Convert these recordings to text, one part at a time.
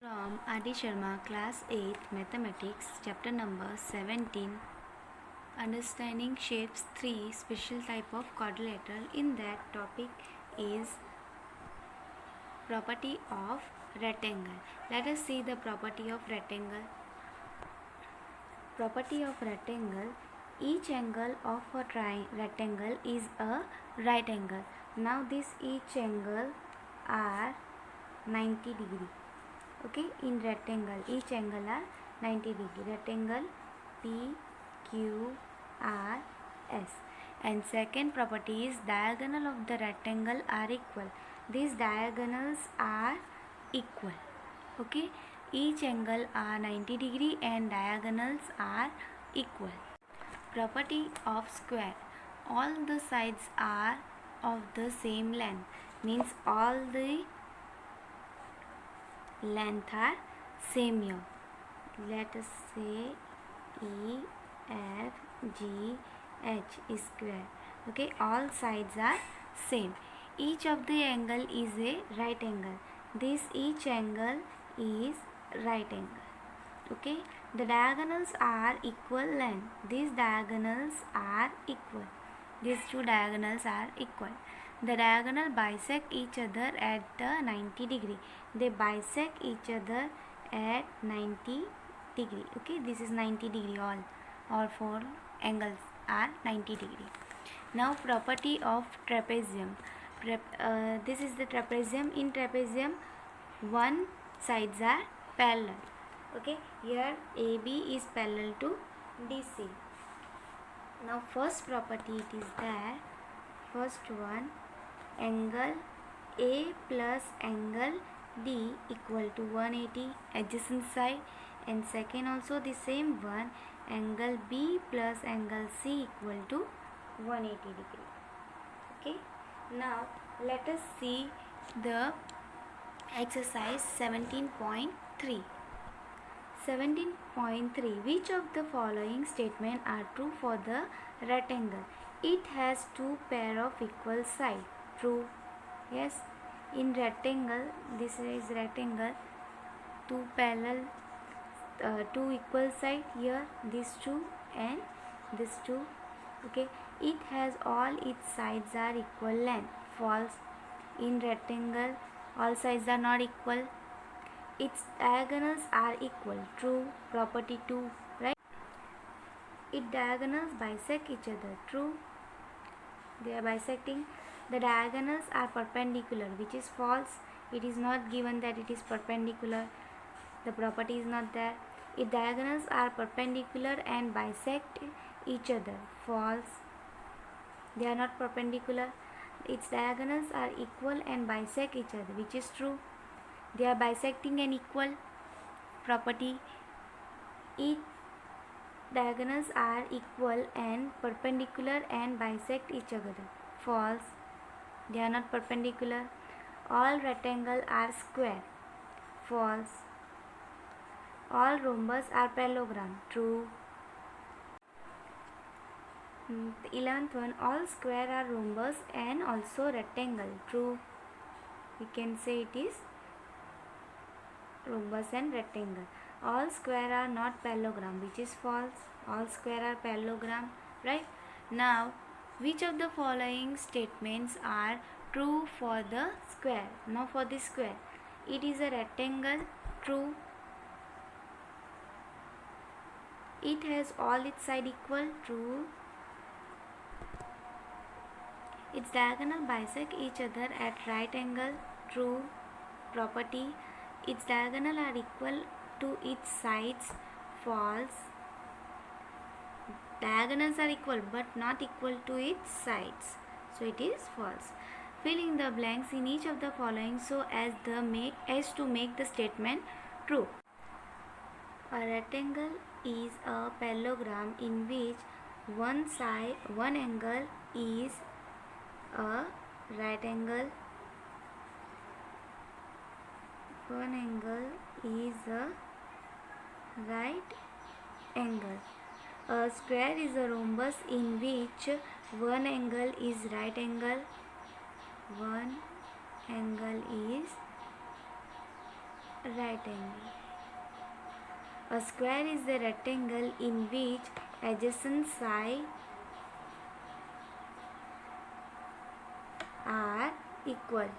From Adi Sharma, Class 8 Mathematics, Chapter number 17, Understanding Shapes 3, Special Type of Quadrilateral. In that topic is Property of Rectangle. Let us see the property of rectangle. Property of rectangle. Each angle of a rectangle is a right angle. Now this each angle are 90 degree. Okay, in rectangle each angle are 90 degree. Rectangle P Q R S. And second property is diagonal of the rectangle are equal. These diagonals are equal. Okay, each angle are 90 degree and diagonals are equal. Property of square. All the sides are of the same length, means all the length are same here. Let us say E F G H is square. Okay, all sides are same. Each of the angle is a right angle. This each angle is right angle. Okay, the diagonals are equal length. These diagonals are equal. These two diagonals are equal. The diagonal bisect each other at the 90 degree. They bisect each other at 90 degree. Okay, this is 90 degree all four angles are 90 degree. Now property of trapezium. This is the trapezium. In trapezium, one sides are parallel. Okay, here AB is parallel to DC. Now first property it is there. First one, angle A plus angle D equal to 180 adjacent side, and second also the same one, angle B plus angle C equal to 180 degree. Okay, now let us see the exercise 17.3. 17.3. Which of the following statements are true for the rectangle? It has two pair of equal sides. True. Yes. In rectangle, this is rectangle, two parallel, two equal side here, these two and this two. Okay. It has all its sides are equal length. False. In rectangle, all sides are not equal. Its diagonals are equal. True. Property 2. Right. Its diagonals bisect each other. True. They are bisecting. The diagonals are perpendicular, which is false. It is not given that it is perpendicular. The property is not there. Its diagonals are perpendicular and bisect each other. False. They are not perpendicular. Its diagonals are equal and bisect each other, which is true. They are bisecting and equal. Property. Its diagonals are equal and perpendicular and bisect each other. False. They are not perpendicular. All rectangles are square. False. All rhombus are parallelogram. True. The 11th one, all square are rhombus and also rectangle. True. We can say it is rhombus and rectangle. All square are not parallelogram, which is false. All square are parallelogram. Right. Now, which of the following statements are true for the square? Now for the square, it is a rectangle. True. It has all its sides equal. True. Its diagonal bisect each other at right angle. True. Property. Its diagonal are equal to its sides. False. Diagonals are equal but not equal to its sides, so it is false. Fill in the blanks in each of the following so as to make the statement true. A rectangle is a parallelogram in which one angle is a right angle, one angle is a right angle. A square is a rhombus in which one angle is right angle, one angle is right angle. A square is a rectangle in which adjacent sides are equal.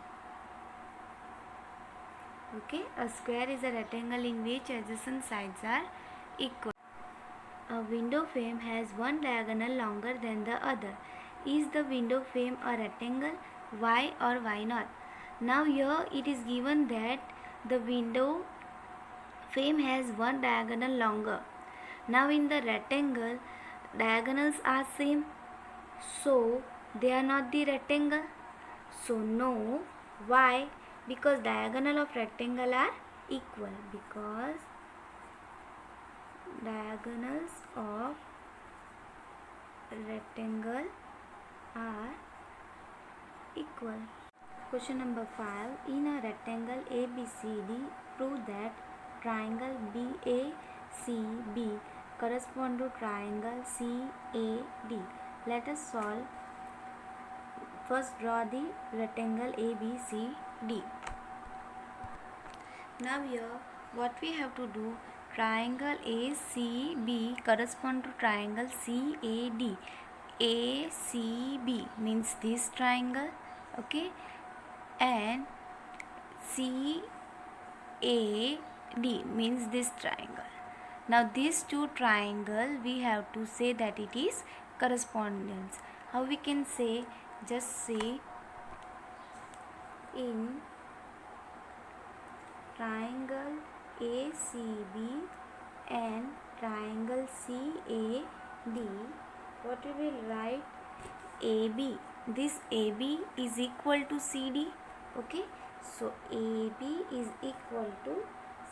Okay, a square is a rectangle in which adjacent sides are equal. A window frame has one diagonal longer than the other. Is the window frame a rectangle? Why or why not? Now here it is given that the window frame has one diagonal longer. Now in the rectangle, diagonals are same, so they are not the rectangle. So no. Why? Because diagonal of rectangle are equal. Because diagonals of rectangle are equal. Question number 5. In a rectangle ABCD, prove that triangle BACB correspond to triangle CAD. Let us solve. First draw the rectangle ABCD. Now here what we have to do, triangle ACB correspond to triangle CAD. ACB means this triangle, okay, and CAD means this triangle. Now these two triangle we have to say that it is correspondence. How we can say? Just say in triangle ACB and triangle CAD, what we will write? AB. This AB is equal to CD. Okay, so AB is equal to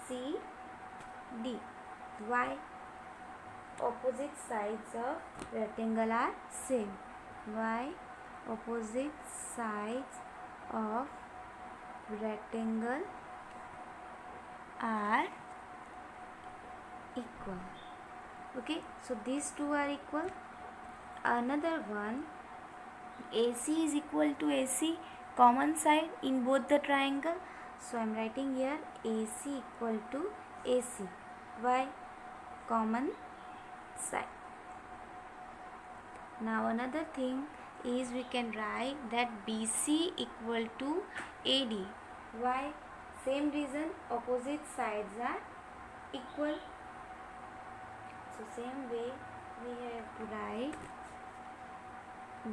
CD. Why? Opposite sides of rectangle are same. Why? Opposite sides of rectangle are equal. Okay, so these two are equal. Another one, AC is equal to AC, common side in both the triangle. So I am writing here AC equal to AC. Why? Common side. Now another thing is we can write that BC equal to AD. Why? Same reason, opposite sides are equal. So same way we have to write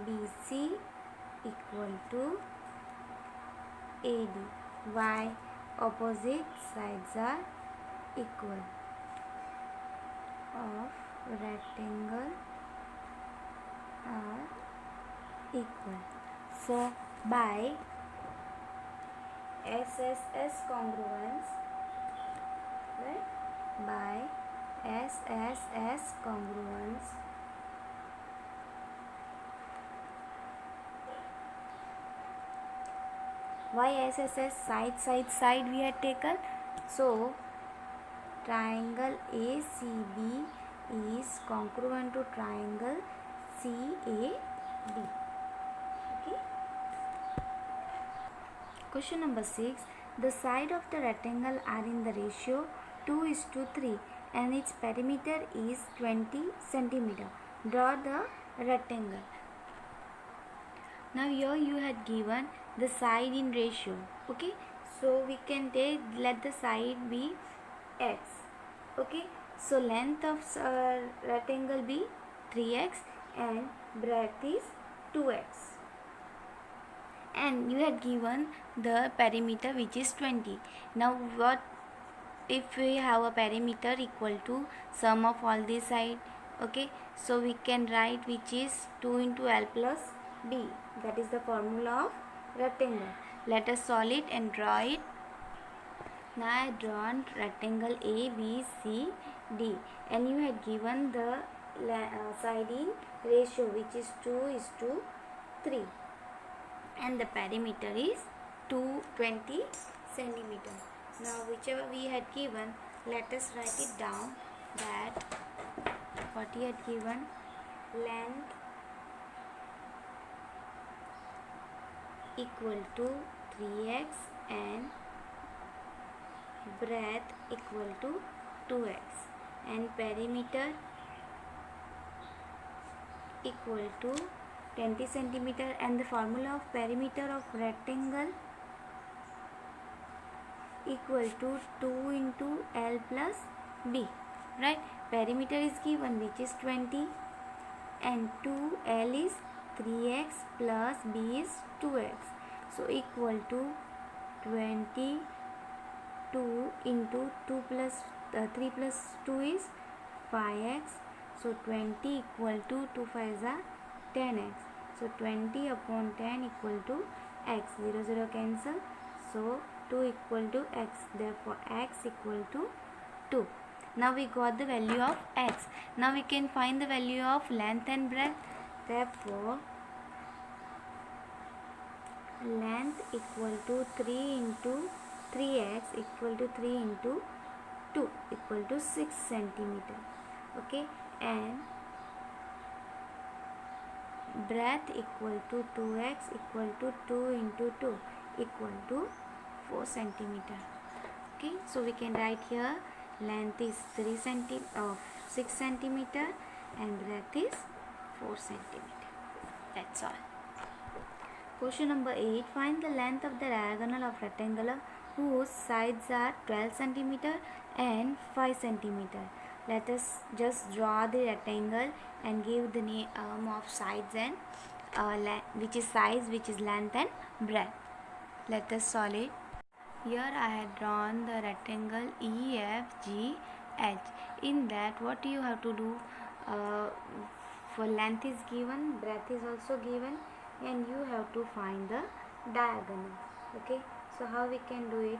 BC equal to AD. Why? Opposite sides are equal of rectangle are equal. So by SSS congruence, right? By SSS congruence, why SSS? Side we had taken. So triangle ACB is congruent to triangle CAD. Okay. Question number 6. The side of the rectangle are in the ratio 2:3 and its perimeter is 20 cm. Draw the rectangle. Now here you had given the side in ratio. Okay, so we can take, let the side be x. Okay, so length of rectangle be 3x and breadth is 2x. And you had given the perimeter which is 20. Now what if we have a perimeter equal to sum of all these sides? Okay, so we can write which is 2 into L plus B. That is the formula of rectangle. Let us solve it and draw it. Now I have drawn rectangle A, B, C, D, and you had given the side in ratio which is 2:3 and the perimeter is 220 centimeter. Now whichever we had given, let us write it down that what he had given, length equal to 3x and breadth equal to 2x and perimeter equal to 20 centimeter, and the formula of perimeter of rectangle equal to 2 into L plus B, right? Perimeter is given, which is 20, and 2L is 3x plus B is 2x, so equal to 22 into 2 plus 3 plus 2 is 5x, so 20 equal to 2 5 is 10x, so 20 upon 10 equal to x, 0 0 cancel, so 2 equal to x, therefore x equal to 2. Now we got the value of x. Now we can find the value of length and breadth. Therefore length equal to 3 into 3x equal to 3 into 2 equal to 6 centimeter. Okay, and breadth equal to 2x equal to 2 into 2 equal to 4 centimeter. Okay, so we can write here length is 6 centimeter and breadth is 4 centimeter. That's all. Question number 8. Find the length of the diagonal of rectangle whose sides are 12 centimeter and 5 centimeter. Let us just draw the rectangle and give the name of sides and which is size, which is length and breadth. Let us solve it. Here I had drawn the rectangle EFGH. In that, what you have to do, for length is given, breadth is also given, and you have to find the diagonal. Okay, so how we can do it?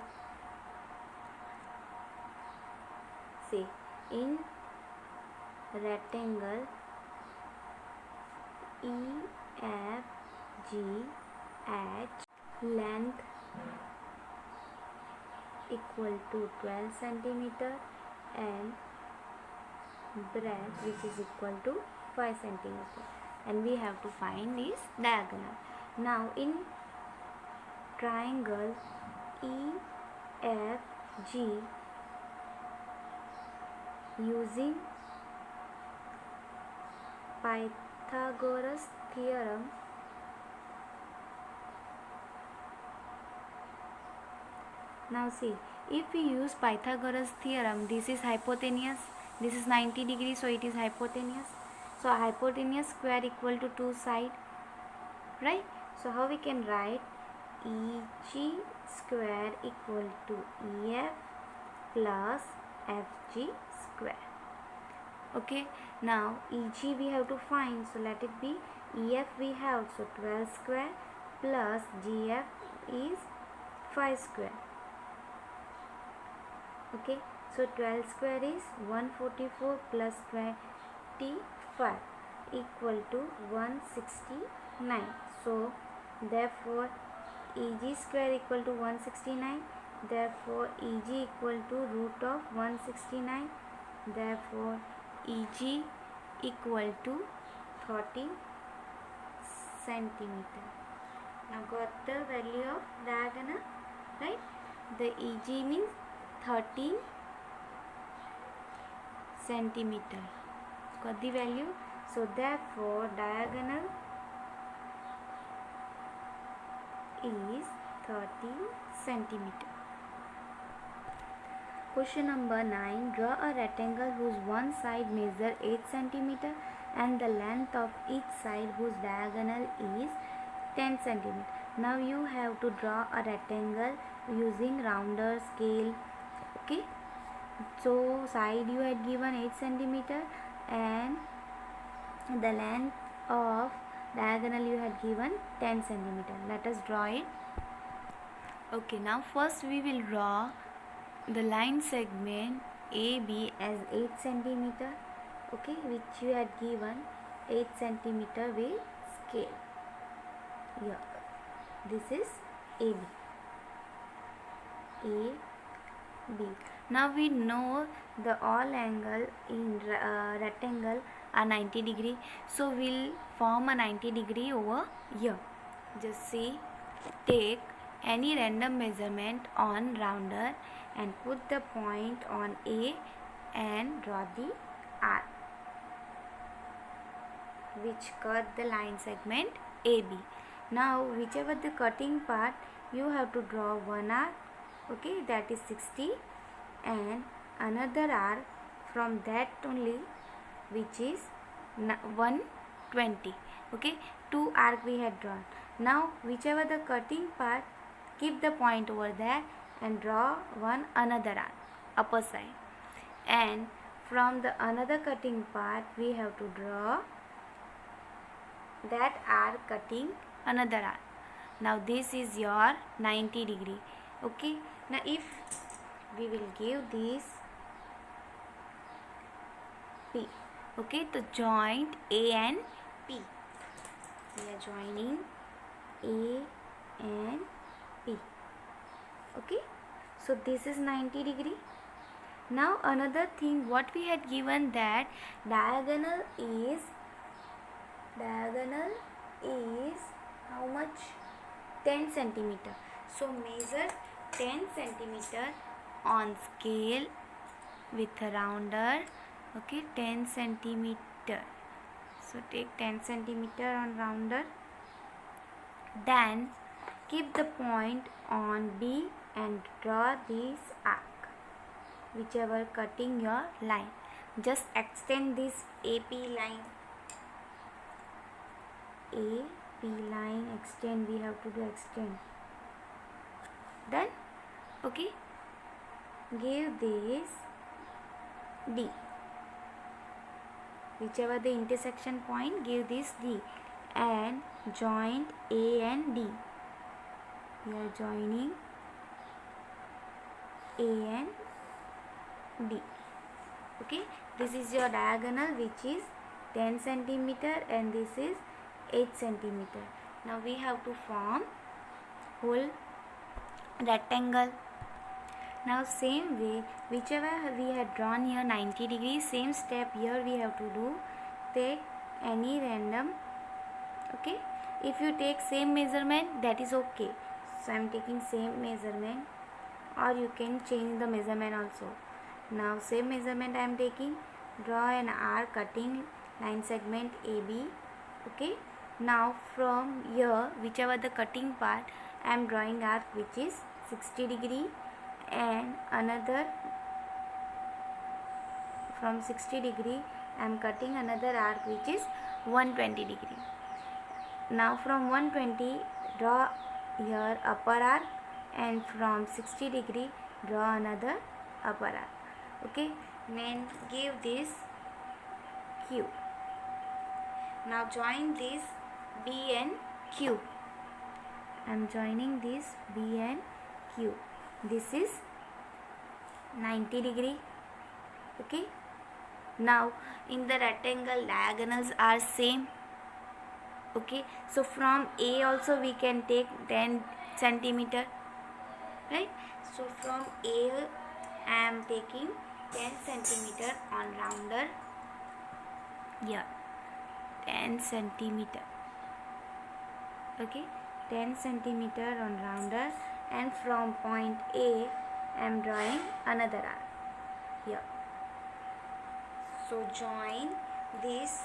See, in rectangle EFGH, length equal to 12 centimeter and breadth which is equal to 5 centimeter, and we have to find this diagonal. Now in triangle EFG, using Pythagoras theorem, now see, if we use Pythagoras theorem, this is hypotenuse, this is 90 degrees, so it is hypotenuse. So hypotenuse square equal to 2 side, right? So how we can write EG square equal to EF plus FG square. Okay, now EG we have to find, so let it be EF we have, so 12 square plus GF is 5 square. Okay, so 12 square is 144 plus 25 equal to 169. So therefore EG square equal to 169, therefore EG equal to root of 169, therefore EG equal to 13 centimeter. Now got the value of diagonal, right? The EG means 13 centimeter. Got the value. So therefore diagonal is 13 centimeter. Question number 9. Draw a rectangle whose one side measure 8 centimeter and the length of each side whose diagonal is 10 centimeter. Now you have to draw a rectangle using rounder scale. Okay, so side you had given 8 centimeter and the length of diagonal you had given 10 centimeter. Let us draw it. Okay, now first we will draw the line segment AB as 8 centimeter. Okay, which you had given 8 centimeter with scale. Here, this is AB. AB. Now we know the all angle in rectangle are 90 degree, so we'll form a 90 degree over here. Just see, take any random measurement on rounder and put the point on A and draw the arc which cut the line segment AB. Now whichever the cutting part, you have to draw one arc, okay, that is 60, and another arc from that only, which is 120. Okay, two arc we had drawn. Now whichever the cutting part, keep the point over there and draw one another arc upper side, and from the another cutting part we have to draw that arc cutting another arc. Now this is your 90 degree. Okay, now if we will give this P, okay, the joint A and P, we are joining A and P. Okay, so this is 90 degree. Now another thing, what we had given, that diagonal is how much? 10 centimeter. So measure 10 centimeter on scale with a rounder. Okay, 10 centimeter. So take 10 centimeter on rounder. Then keep the point on B and draw this arc, whichever cutting your line. Just extend this AP line. AP line extend, we have to do extend. Done. Okay, give this D, whichever the intersection point, give this D and joint A and D. We are joining A and D. Okay, this is your diagonal, which is 10 centimeter, and this is 8 centimeter. Now we have to form whole rectangle. Now same way, whichever we had drawn here 90 degrees, same step here we have to do. Take any random, okay, if you take same measurement, that is okay. So I am taking same measurement, or you can change the measurement also. Now same measurement I am taking. Draw an arc cutting line segment AB. Okay, now from here, whichever the cutting part, I am drawing arc which is 60 degree, and another from 60 degree I am cutting another arc which is 120 degree. Now from 120 draw here upper arc, and from 60 degree draw another upper arc. Okay, then give this Q. Now join this B and Q. I am joining this B and Q. This is 90 degree. Okay, now in the rectangle diagonals are same. Okay, so from A also we can take 10 centimeter, right? So from A I am taking 10 centimeter on rounder here, 10 centimeter. Okay, 10 centimeter on rounder, and from point A I am drawing another arc here. So join this,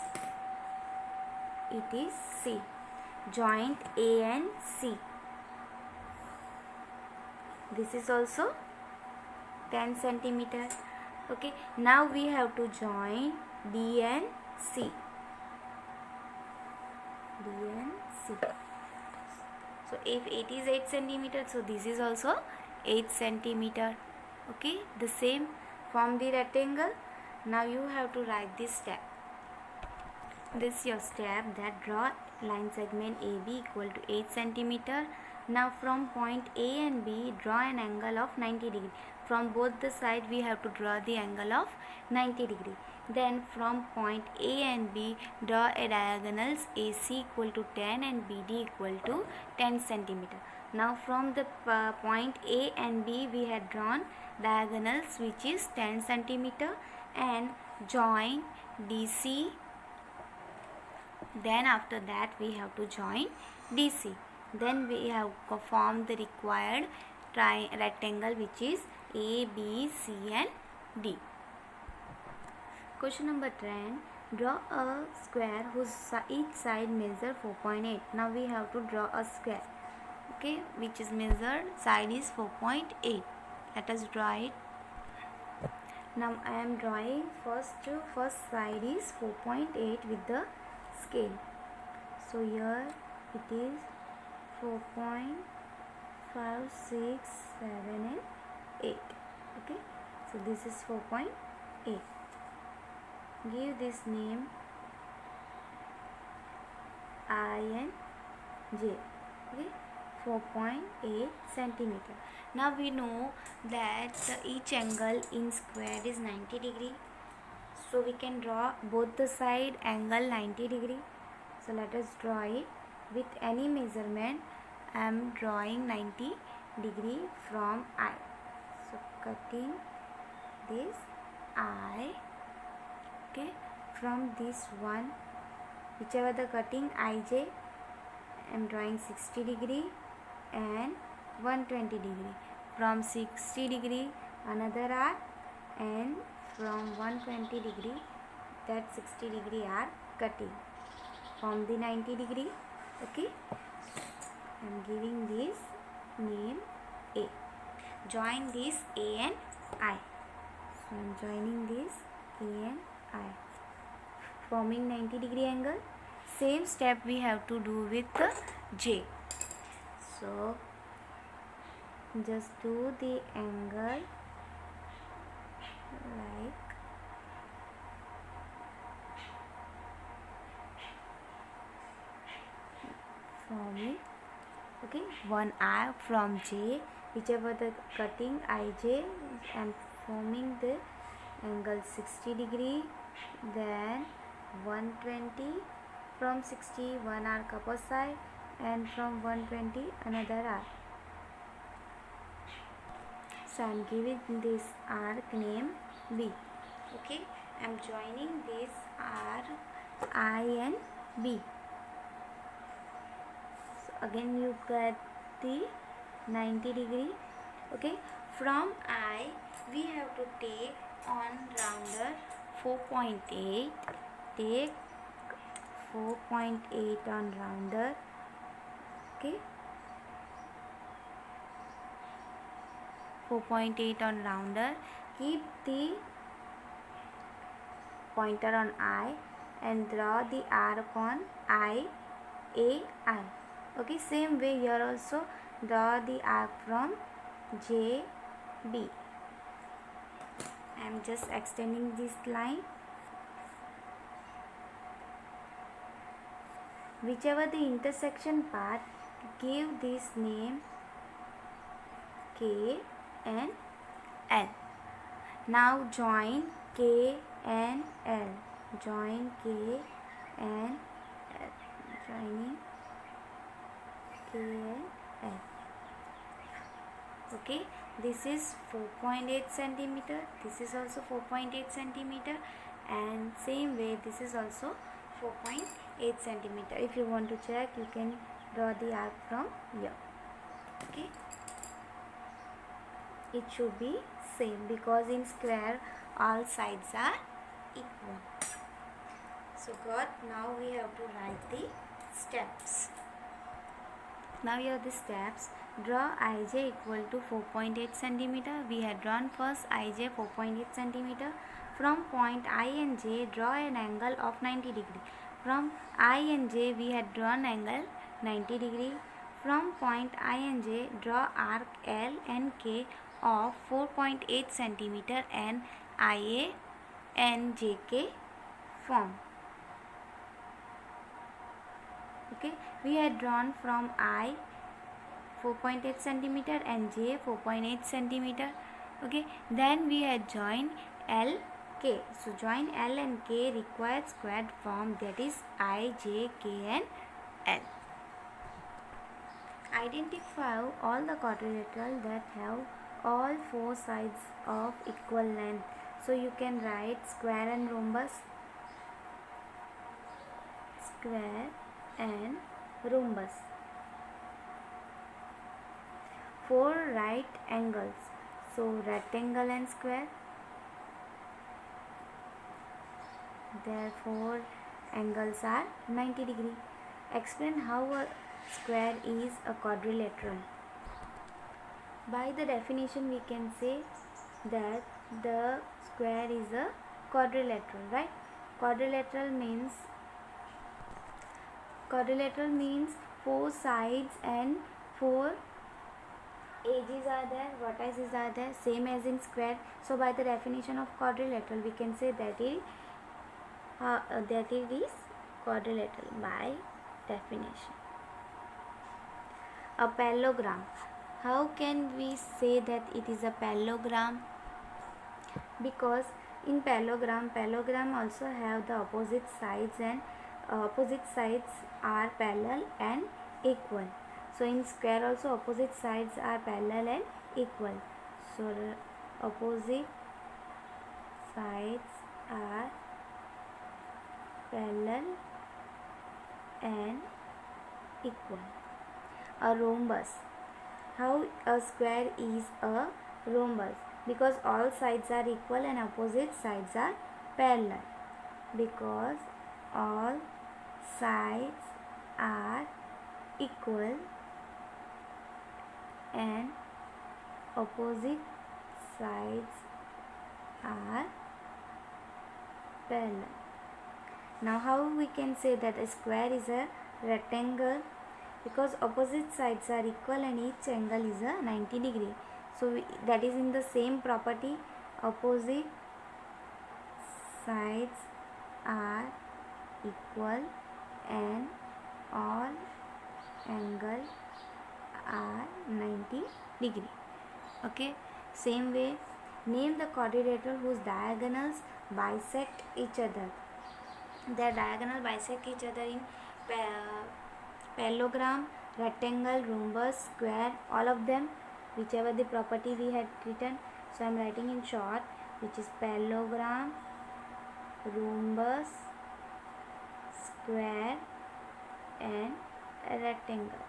it is C, joint A and C. This is also 10 centimeter. Okay, now we have to join D and C. D and C. So if it is 8 centimeter, so this is also 8 centimeter. Okay, the same, form the rectangle. Now you have to write this step. This is your step, that draw line segment AB equal to 8 centimeter. Now from point A and B draw an angle of 90 degree. From both the side we have to draw the angle of 90 degree. Then from point A and B draw a diagonals AC equal to 10 and BD equal to 10 centimeter. Now from the point A and B we had drawn diagonals which is 10 centimeter, and join DC. Then after that we have to join DC. Then we have formed the required rectangle, which is A, B, C and D. Question number 10. Draw a square whose each side measure 4.8. Now we have to draw a square, okay, which is measured side is 4.8. Let us draw it. Now I am drawing first side is 4.8 with the scale. So here it is 4.5, 6, 7 and 8. Okay, so this is 4.8. Give this name I and J. Okay, 4.8 centimeter. Now we know that each angle in square is 90 degree. So we can draw both the side angle 90 degree. So let us draw it with any measurement. I am drawing 90 degree from I. So cutting this I, okay, from this one, whichever the cutting IJ, I am drawing 60 degree and 120 degree. From 60 degree another arc, and from 120 degree that 60 degree are cutting from the 90 degree. Okay, I am giving this name A. Join this A and I. So I am joining this A and I, forming 90 degree angle. Same step we have to do with the J. So just do the angle like forming, okay, one arc from J, whichever the cutting IJ, and forming the angle 60 degree, then 120, from 60 one arc opposite, and from 120 another arc. So I am giving this arc name B. Okay, I am joining this arc I and B. So again you get the 90 degree. Okay, from I we have to take on rounder 4.8. Take 4.8 on rounder. Okay, 4.8 on rounder. Keep the pointer on I and draw the arc on I, A, I. Okay, same way here also draw the arc from J, B. I am just extending this line. Whichever the intersection part, give this name K and L. Now join K and L. Join K and L. Joining K and L. Okay, this is 4.8 centimeter. This is also 4.8 centimeter, and same way this is also 4.8 centimeter. If you want to check, you can draw the arc from here. Okay, it should be same because in square all sides are equal. So now we have to write the steps. Now here are the steps. Draw IJ equal to 4.8 centimeter. We had drawn first IJ 4.8 centimeter. From point I and J, draw an angle of 90 degree. From I and J, we had drawn angle 90 degree. From point I and J, draw arc L and K of 4.8 centimeter and IA and JK form. Okay, we had drawn from I 4.8 centimeter and J 4.8 centimeter. Okay, then we had joined L, K. So join L and K required squared form, that is I, J, K and L. Identify all the quadrilateral that have all four sides of equal length. So you can write square and rhombus, square and rhombus. 4 right angles. So rectangle and square. Therefore angles are 90 degree. Explain how a square is a quadrilateral. By the definition we can say that the square is a quadrilateral, right? Quadrilateral means 4 sides and 4 edges are there, vertices are there, same as in square. So by the definition of quadrilateral we can say that it is quadrilateral by definition. A parallelogram. How can we say that it is a parallelogram? Because in parallelogram also have the opposite sides, and opposite sides are parallel and equal. So in square also opposite sides are parallel and equal. So the opposite sides are parallel and equal. A rhombus. How a square is a rhombus? Because all sides are equal and opposite sides are parallel. Because all sides are equal and opposite sides are parallel. Now how we can say that a square is a rectangle? Because opposite sides are equal and each angle is a 90 degree. So that is in the same property, opposite sides are equal and all angles are 90 degree. Okay, same way, name the quadrilateral whose diagonals bisect each other. Their diagonal bisect each other in parallelogram, rectangle, rhombus, square, all of them, whichever the property we had written. So I am writing in short, which is parallelogram, rhombus, square and rectangle,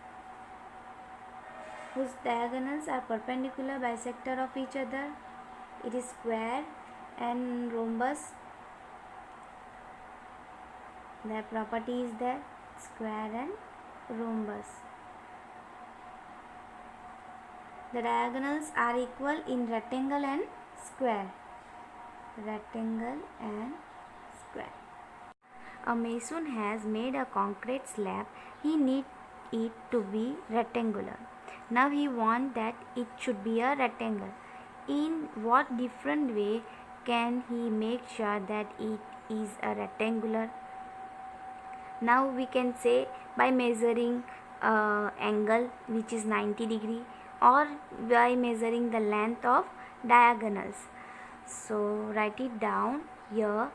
whose diagonals are perpendicular bisector of each other. It is square and rhombus. Their property is there, square and rhombus. The diagonals are equal in rectangle and square. Rectangle and square. A mason has made a concrete slab. He needs it to be rectangular. Now he wants that it should be a rectangle. In what different way can he make sure that it is a rectangular? Now we can say by measuring angle which is 90 degree, or by measuring the length of diagonals. So write it down here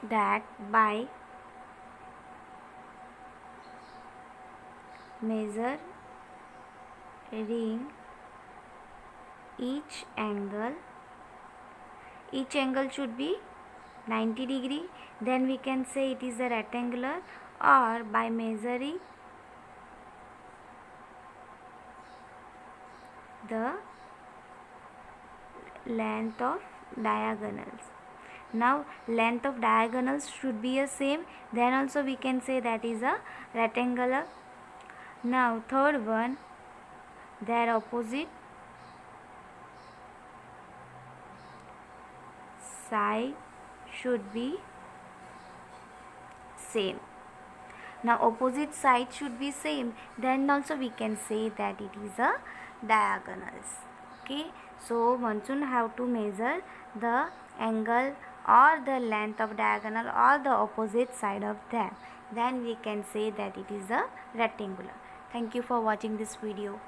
that by measuring each angle should be 90 degree, then we can say it is a rectangular, or by measuring the length of diagonals. Now length of diagonals should be the same, then also we can say that is a rectangular. Now third one, their opposite side should be same. Now opposite side should be same, then also we can say that it is a diagonals. Okay, so once you have to measure the angle or the length of diagonal or the opposite side of them, then we can say that it is a rectangular. Thank you for watching this video.